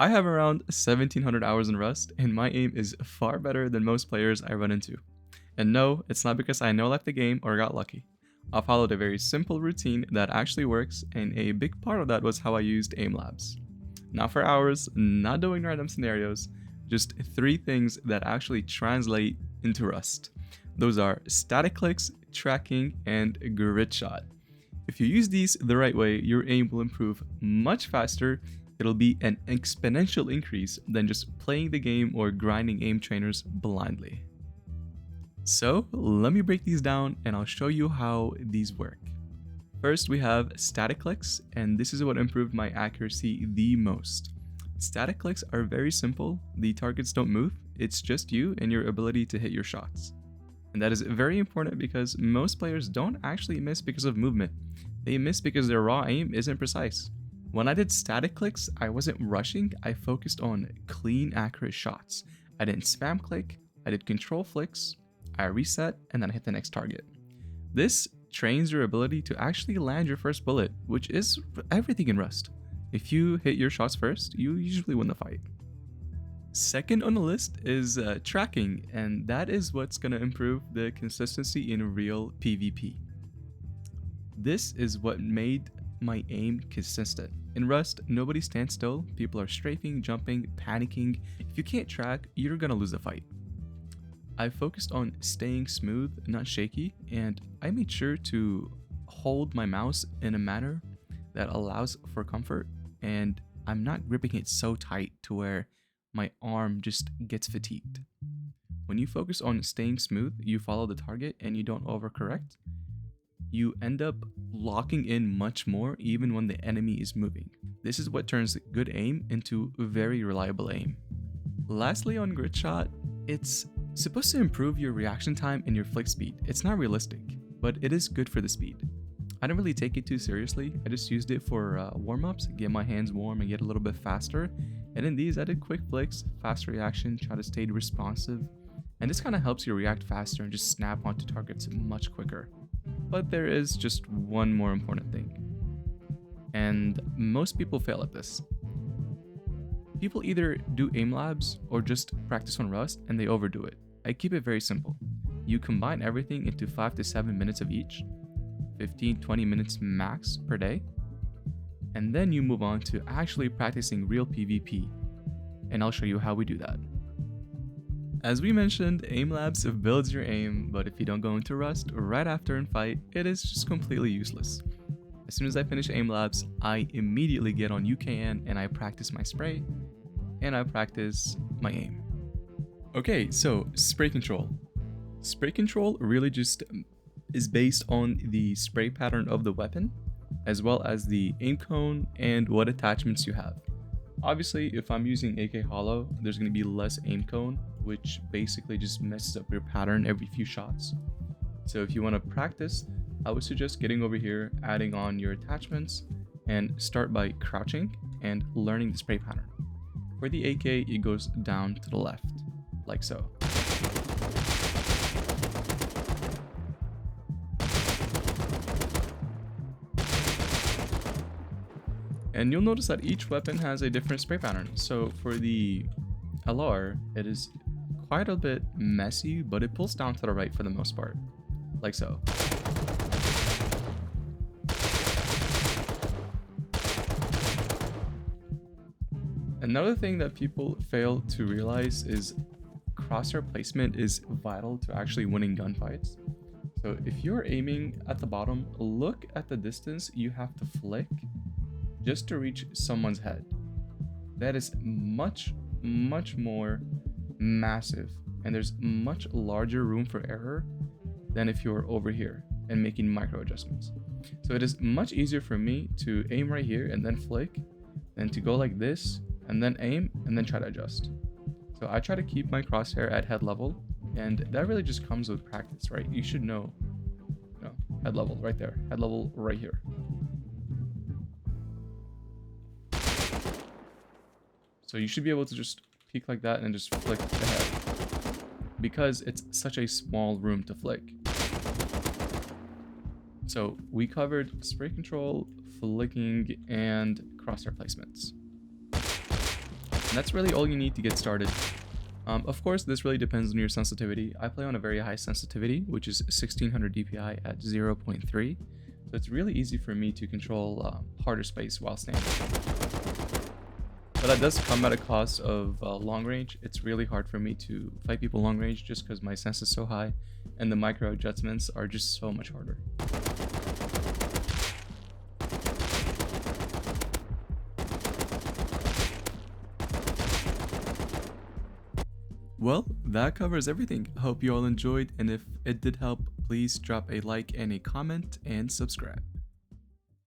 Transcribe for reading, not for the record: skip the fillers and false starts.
I have around 1700 hours in Rust, and my aim is far better than most players I run into. And no, it's not because I no-left the game or got lucky. I followed a very simple routine that actually works, and a big part of that was how I used aim labs. Not for hours, not doing random scenarios, just three things that actually translate into Rust. Those are static clicks, tracking, and Gritshot. If you use these the right way, your aim will improve much faster. It'll be an exponential increase than just playing the game or grinding aim trainers blindly. So let me break these down and I'll show you how these work. First, we have static clicks, and this is what improved my accuracy the most. Static clicks are very simple. The targets don't move. It's just you and your ability to hit your shots. And that is very important because most players don't actually miss because of movement. They miss because their raw aim isn't precise. When I did static clicks, I wasn't rushing. I focused on clean, accurate shots. I didn't spam click. I did control flicks. I reset and then I hit the next target. This trains your ability to actually land your first bullet, which is everything in Rust. If you hit your shots first, you usually win the fight. Second on the list is tracking, and that is what's going to improve the consistency in real PvP. This is what made my aim consistent. In Rust, nobody stands still. People are strafing, jumping, panicking. If you can't track, you're going to lose the fight. I focused on staying smooth, not shaky, and I made sure to hold my mouse in a manner that allows for comfort, and I'm not gripping it so tight to where my arm just gets fatigued. When you focus on staying smooth, you follow the target and you don't overcorrect, you end up locking in much more even when the enemy is moving. This is what turns good aim into very reliable aim. Lastly, on Gritshot, it's supposed to improve your reaction time and your flick speed. It's not realistic, but it is good for the speed. I don't really take it too seriously. I just used it for warm-ups, get my hands warm and get a little bit faster. And in these, I did quick flicks, fast reaction, try to stay responsive. And this kind of helps you react faster and just snap onto targets much quicker. But there is just one more important thing. And most people fail at this. People either do aim labs or just practice on Rust and they overdo it. I keep it very simple. You combine everything into 5 to 7 minutes of each, 15-20 minutes max per day, and then you move on to actually practicing real PvP, and I'll show you how we do that. As we mentioned, aim labs builds your aim, but if you don't go into Rust right after and fight, it is just completely useless. As soon as I finish aim labs, I immediately get on UKN and I practice my spray, and I practice my aim. Okay, so spray control. Spray control really just is based on the spray pattern of the weapon, as well as the aim cone and what attachments you have. Obviously, if I'm using AK Hollow, there's going to be less aim cone, which basically just messes up your pattern every few shots. So if you want to practice, I would suggest getting over here, adding on your attachments, and start by crouching and learning the spray pattern. For the AK, it goes down to the left, like so. And you'll notice that each weapon has a different spray pattern. So for the LR, it is quite a bit messy, but it pulls down to the right for the most part, like so. Another thing that people fail to realize is crosshair placement is vital to actually winning gunfights. So if you're aiming at the bottom, look at the distance you have to flick just to reach someone's head. That is much more massive, and there's much larger room for error than if you're over here and making micro adjustments. So it is much easier for me to aim right here and then flick than to go like this and then aim and then try to adjust. So I try to keep my crosshair at head level, and that really just comes with practice, right? You should know, head level right there, head level right here. So you should be able to just peek like that and just flick the head, because it's such a small room to flick. So we covered spray control, flicking, and crosshair placements. that's really all you need to get started. Of course, this really depends on your sensitivity. I play on a very high sensitivity, which is 1600 DPI at 0.3, so it's really easy for me to control harder space while standing. But that does come at a cost of long range. It's really hard for me to fight people long range just because my sense is so high, and the micro adjustments are just so much harder. Well, that covers everything. Hope you all enjoyed, and if it did help, please drop a like and a comment and subscribe.